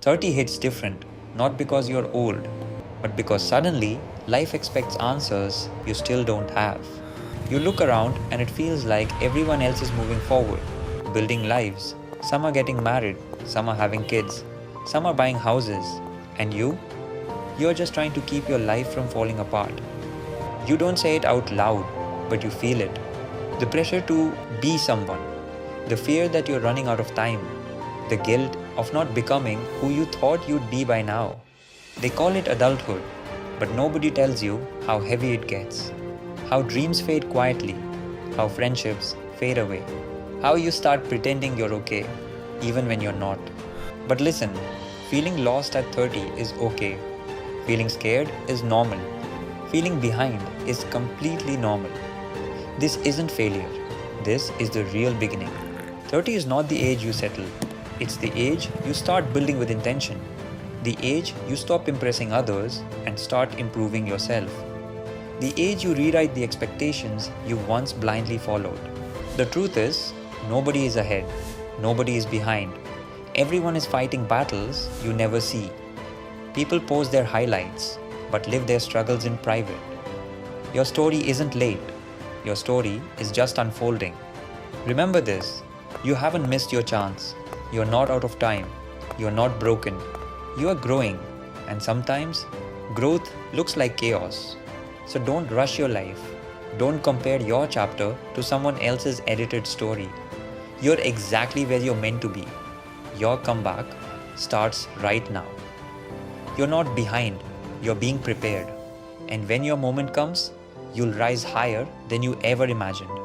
30 hits different, not because you're old, but because suddenly life expects answers you still don't have. You look around and it feels like everyone else is moving forward, building lives. Some are getting married, some are having kids, some are buying houses, and you're just trying to keep your life from falling apart. You don't say it out loud, but you feel it. The pressure to be someone, the fear that you're running out of time, the guilt of not becoming who you thought you'd be by now. They call it adulthood, but nobody tells you how heavy it gets, how dreams fade quietly, how friendships fade away, how you start pretending you're okay, even when you're not. But listen, feeling lost at 30 is okay. Feeling scared is normal. Feeling behind is completely normal. This isn't failure. This is the real beginning. 30 is not the age you settle. It's the age you start building with intention. The age you stop impressing others and start improving yourself. The age you rewrite the expectations you once blindly followed. The truth is, nobody is ahead. Nobody is behind. Everyone is fighting battles you never see. People post their highlights, but live their struggles in private. Your story isn't late. Your story is just unfolding. Remember this, you haven't missed your chance. You're not out of time. You're not broken. You are growing, and sometimes growth looks like chaos. So don't rush your life. Don't compare your chapter to someone else's edited story. You're exactly where you're meant to be. Your comeback starts right now. You're not behind. You're being prepared. And when your moment comes, you'll rise higher than you ever imagined.